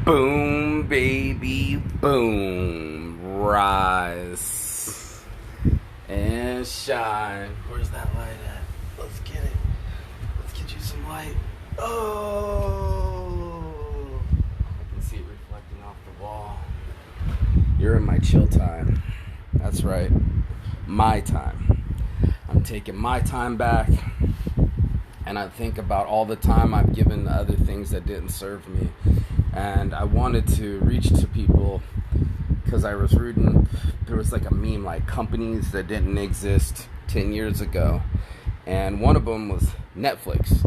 Boom, baby, boom. Rise and shine. Where's that light at? Let's get it. Let's get you some light. Oh! I can see it reflecting off the wall. You're in my chill time. That's right. My time. I'm taking my time back. And I think about all the time I've given to other things that didn't serve me. And I wanted to reach to people because I was reading, there was like a meme, like companies that didn't exist 10 years ago. And one of them was Netflix.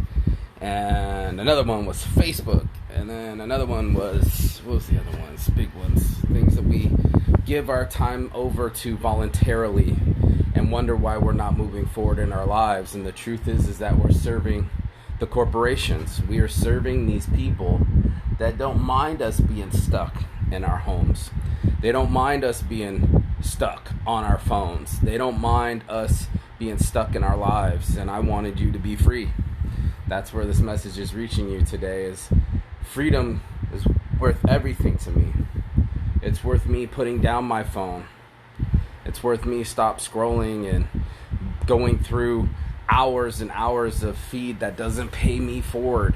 And another one was Facebook. And then another one was, what was the other ones? Big ones. Things that we give our time over to voluntarily and wonder why we're not moving forward in our lives. And the truth is that we're serving the corporations. We are serving these people that don't mind us being stuck in our homes. They don't mind us being stuck on our phones. They don't mind us being stuck in our lives. And I wanted you to be free. That's where this message is reaching you today. Is freedom is worth everything to me. It's worth me putting down my phone. It's worth me stop scrolling and going through hours and hours of feed that doesn't pay me forward.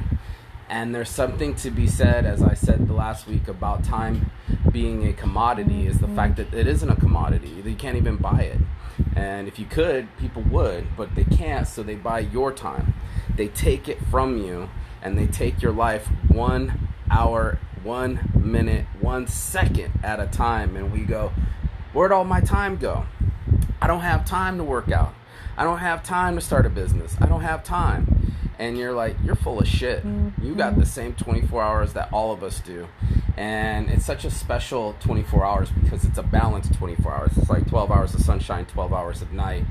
And there's something to be said, as I said the last week, about time being a commodity, is the fact that it isn't a commodity. You can't even buy it. And if you could, people would, but they can't, so they buy your time. They take it from you, and they take your life 1 hour, 1 minute, 1 second at a time. And we go, where'd all my time go? I don't have time to work out. I don't have time to start a business. I don't have time. And you're like, you're full of shit. You got the same 24 hours that all of us do. And it's such a special 24 hours because it's a balanced 24 hours. It's like 12 hours of sunshine, 12 hours of night.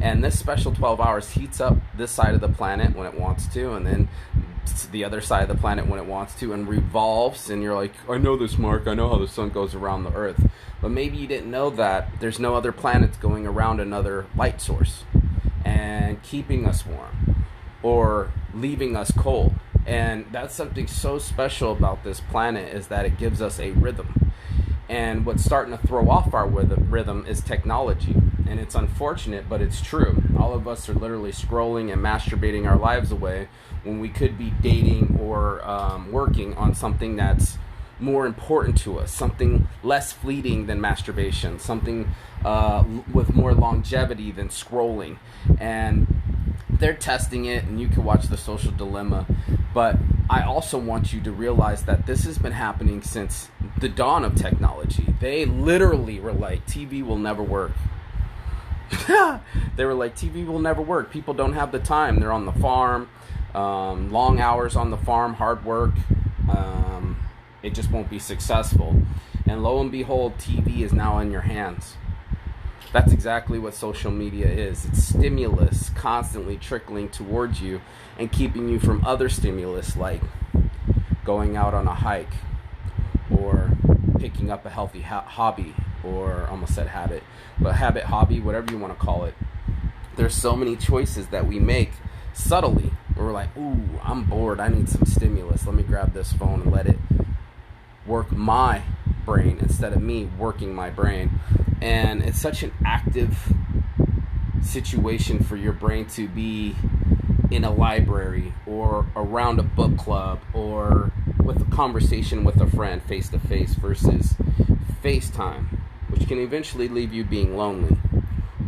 And this special 12 hours heats up this side of the planet when it wants to, and then the other side of the planet when it wants to, and revolves. And you're like, I know this, Mark. I know how the sun goes around the earth. But maybe you didn't know that there's no other planets going around another light source and keeping us warm or leaving us cold. And that's something so special about this planet, is that it gives us a rhythm. And what's starting to throw off our rhythm is technology. And it's unfortunate, but it's true. All of us are literally scrolling and masturbating our lives away when we could be dating or working on something that's more important to us, something less fleeting than masturbation, something with more longevity than scrolling. And they're testing it, and you can watch The Social Dilemma. But I also want you to realize that this has been happening since the dawn of technology. They literally were like, TV will never work. They were like, TV will never work. People don't have the time. They're on the farm, long hours on the farm, hard work. It just won't be successful. And lo and behold, TV is now in your hands. That's exactly what social media is. It's stimulus constantly trickling towards you and keeping you from other stimulus, like going out on a hike or picking up a healthy hobby, or almost said habit, but habit, hobby, whatever you want to call it. There's so many choices that we make subtly where we're like, ooh, I'm bored. I need some stimulus. Let me grab this phone and let it work my brain instead of me working my brain. And it's such an active situation for your brain to be in a library or around a book club or with a conversation with a friend face to face versus FaceTime, which can eventually leave you being lonely,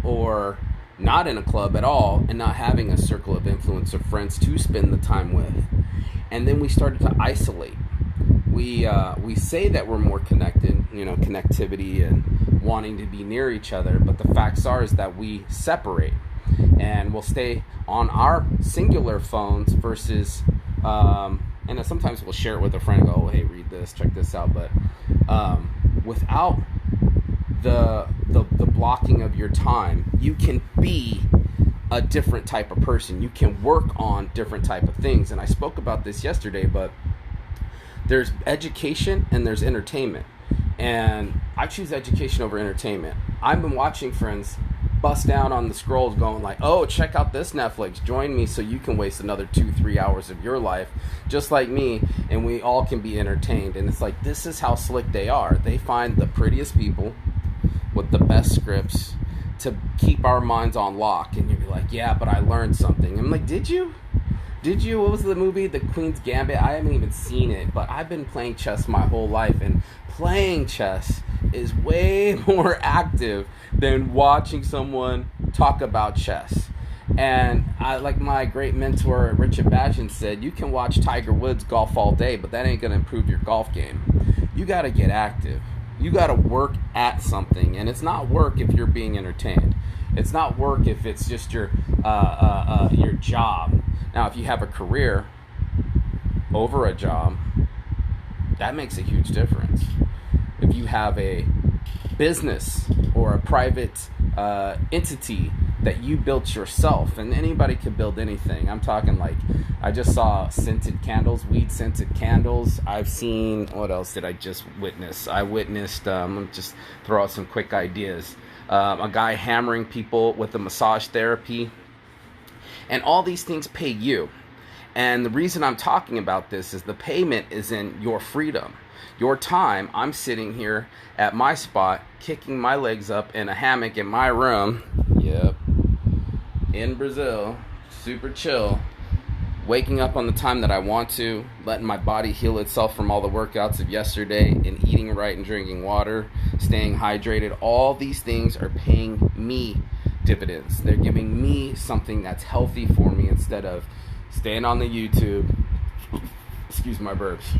or not in a club at all and not having a circle of influence of friends to spend the time with. And then we started to isolate. We say that we're more connected, connectivity and wanting to be near each other, but the facts are is that we separate, and we'll stay on our singular phones versus and sometimes we'll share it with a friend and go, oh, hey, read this, check this out, but without the blocking of your time, you can be a different type of person. You can work on different type of things. And I spoke about this yesterday, but there's education and there's entertainment. And I choose education over entertainment. I've been watching, friends, bust down on the scrolls going like, oh, check out this Netflix, join me so you can waste another 2-3 hours of your life just like me, and we all can be entertained. And it's like, this is how slick they are. They find the prettiest people with the best scripts to keep our minds on lock. And you'd be like, yeah, but I learned something. I'm like, did you? What was the movie, The Queen's Gambit? I haven't even seen it, but I've been playing chess my whole life, and playing chess is way more active than watching someone talk about chess. And I, like my great mentor Richard Badgen said, you can watch Tiger Woods golf all day, but that ain't going to improve your golf game. You got to get active. You got to work at something, and it's not work if you're being entertained. It's not work if it's just your job. Now, if you have a career over a job, that makes a huge difference. If you have a business or a private entity that you built yourself, and anybody can build anything. I'm talking like, I just saw scented candles, weed scented candles. I've seen, what else did I just witness? I witnessed, let me just throw out some quick ideas. A guy hammering people with a massage therapy. And all these things pay you. And the reason I'm talking about this is the payment is in your freedom. Your time. I'm sitting here at my spot, kicking my legs up in a hammock in my room. Yep. In Brazil. Super chill. Waking up on the time that I want to. Letting my body heal itself from all the workouts of yesterday. And eating right and drinking water. Staying hydrated. All these things are paying me dividends. They're giving me something that's healthy for me instead of staying on the YouTube. Excuse my burps.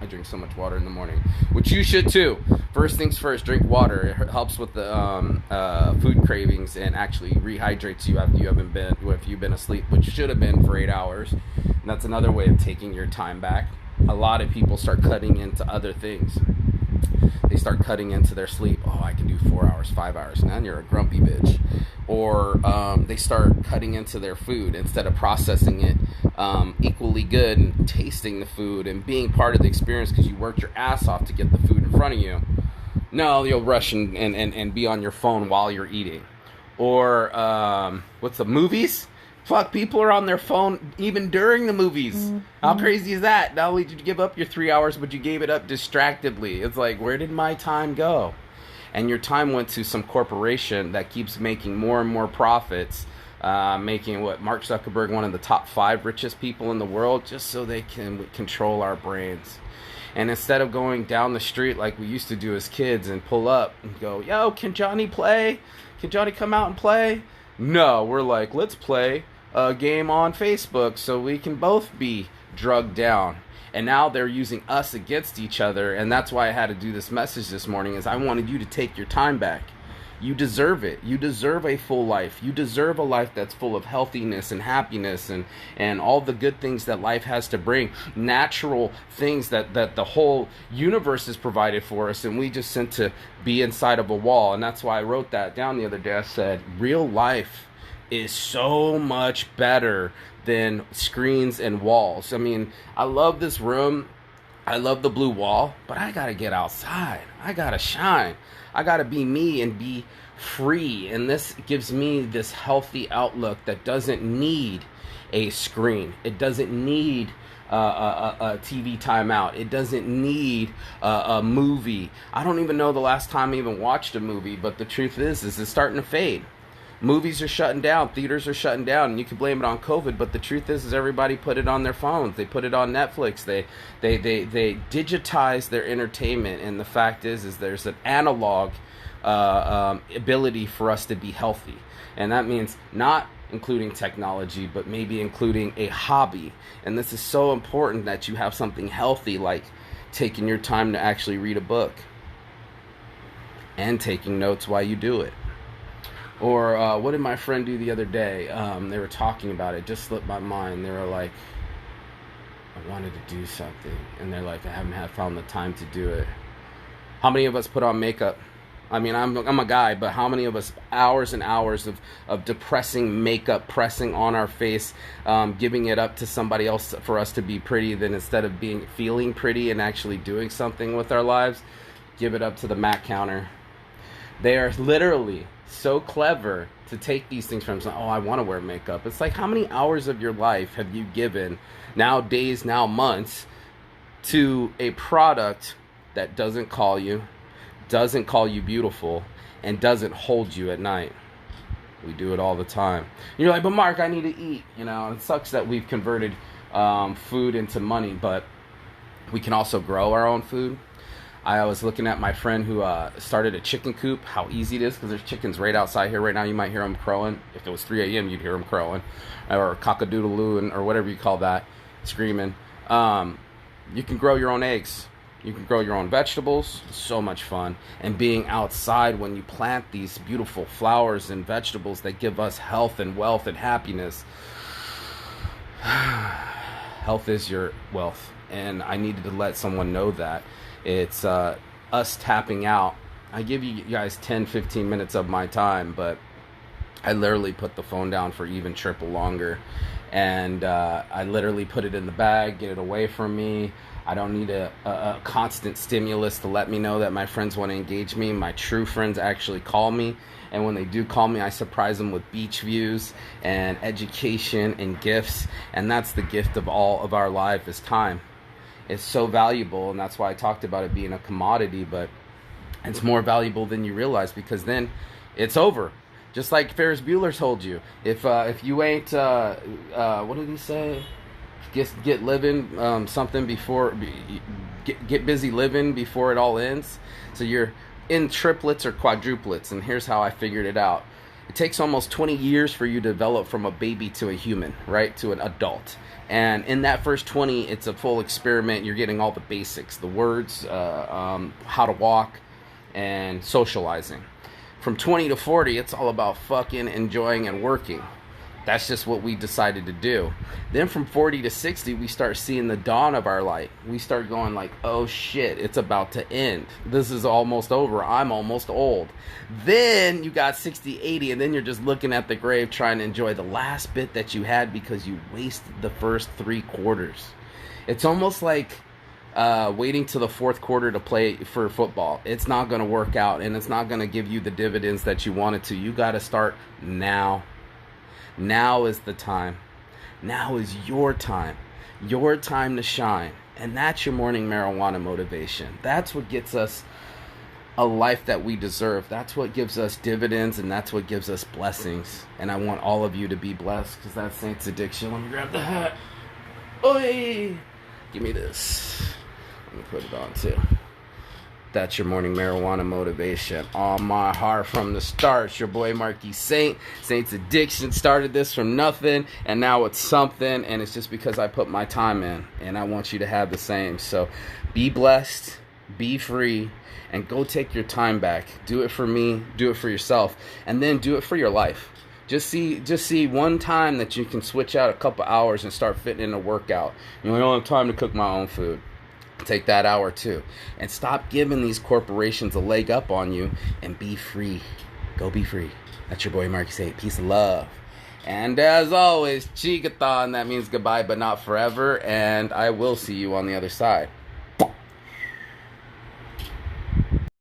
I drink so much water in the morning, which you should too. First things first, drink water. It helps with the food cravings and actually rehydrates you after if you've been asleep, which should have been for 8 hours. And that's another way of taking your time back. A lot of people start cutting into other things. They start cutting into their sleep. Oh, I can do 4 hours, 5 hours. Now you're a grumpy bitch. Or they start cutting into their food instead of processing it equally good and tasting the food and being part of the experience because you worked your ass off to get the food in front of you. No, you'll rush and be on your phone while you're eating. Or what's the movies? Fuck, people are on their phone even during the movies. Mm-hmm. How crazy is that? Not only did you give up your 3 hours, but you gave it up distractedly. It's like, where did my time go? And your time went to some corporation that keeps making more and more profits, making Mark Zuckerberg one of the top 5 richest people in the world, just so they can control our brains. And instead of going down the street like we used to do as kids and pull up and go, yo, can Johnny play? Can Johnny come out and play? No, we're like, let's play a game on Facebook so we can both be drugged down. And now they're using us against each other, and that's why I had to do this message this morning, is I wanted you to take your time back. You deserve it. You deserve a full life. You deserve a life that's full of healthiness and happiness and all the good things that life has to bring. Natural things that the whole universe has provided for us, and we just sent to be inside of a wall. And that's why I wrote that down the other day. I said, real life is so much better than screens and walls. I mean, I love this room. I love the blue wall, but I gotta get outside. I gotta shine. I gotta be me and be free. And this gives me this healthy outlook that doesn't need a screen. It doesn't need a TV timeout. It doesn't need a movie. I don't even know the last time I even watched a movie, but the truth is it's starting to fade. Movies are shutting down, theaters are shutting down, and you can blame it on COVID, but the truth is everybody put it on their phones. They put it on Netflix. They digitize their entertainment, and the fact is there's an analog ability for us to be healthy, and that means not including technology, but maybe including a hobby. And this is so important that you have something healthy, like taking your time to actually read a book and taking notes while you do it. Or what did my friend do the other day? They were talking about it. Just slipped my mind. They were like, I wanted to do something. And they're like, I haven't found the time to do it. How many of us put on makeup? I mean, I'm a guy, but how many of us hours and hours of depressing makeup pressing on our face, giving it up to somebody else for us to be pretty, then instead of feeling pretty and actually doing something with our lives, give it up to the Mac counter. They are literally so clever to take these things from, oh, I want to wear makeup. It's like, how many hours of your life have you given, now days, now months, to a product that doesn't call you beautiful, and doesn't hold you at night? We do it all the time. You're like, but Mark, I need to eat. You know, it sucks that we've converted food into money, but we can also grow our own food. I was looking at my friend who started a chicken coop, how easy it is, because there's chickens right outside here right now. You might hear them crowing. If it was 3 a.m., you'd hear them crowing, or cock-a-doodle-loo, or whatever you call that, screaming. You can grow your own eggs. You can grow your own vegetables. It's so much fun. And being outside when you plant these beautiful flowers and vegetables that give us health and wealth and happiness. Health is your wealth. And I needed to let someone know that. It's us tapping out. I give you guys 10, 15 minutes of my time, but I literally put the phone down for even triple longer. And I literally put it in the bag, get it away from me. I don't need a constant stimulus to let me know that my friends want to engage me. My true friends actually call me. And when they do call me, I surprise them with beach views and education and gifts. And that's the gift of all of our life, is time. It's so valuable, and that's why I talked about it being a commodity, but it's more valuable than you realize, because then it's over. Just like Ferris Bueller told you, if you ain't, what did he say? Get living something before, get busy living before it all ends. So you're in triplets or quadruplets, and here's how I figured it out. It takes almost 20 years for you to develop from a baby to a human, right? To an adult. And in that first 20, it's a full experiment. You're getting all the basics, the words, how to walk, and socializing. From 20 to 40, it's all about fucking enjoying and working. That's just what we decided to do. Then from 40 to 60, we start seeing the dawn of our light. We start going like, oh shit, it's about to end. This is almost over. I'm almost old. Then you got 60, 80, and then you're just looking at the grave trying to enjoy the last bit that you had because you wasted the first 3 quarters. It's almost like waiting to the 4th quarter to play for football. It's not going to work out, and it's not going to give you the dividends that you wanted to. You got to start now. Now is the time. Now is your time. Your time to shine. And that's your morning marijuana motivation. That's what gets us a life that we deserve. That's what gives us dividends, and that's what gives us blessings. And I want all of you to be blessed, because that's Saints Addiction. Let me grab the hat. Oi! Give me this. Let me put it on too. That's your morning marijuana motivation. On my heart from the start. It's your boy Marky Saint. Saints Addiction started this from nothing, and now it's something, and it's just because I put my time in, and I want you to have the same. So be blessed, be free, and go take your time back. Do it for me, do it for yourself, and then do it for your life. Just see one time that you can switch out a couple hours and start fitting in a workout. You know, I don't have time to cook my own food. Take that hour too, and stop giving these corporations a leg up on you, and be free. Go be free. That's your boy Marky Saint. Peace and love. And as always, Chigathon. That means goodbye, but not forever. And I will see you on the other side.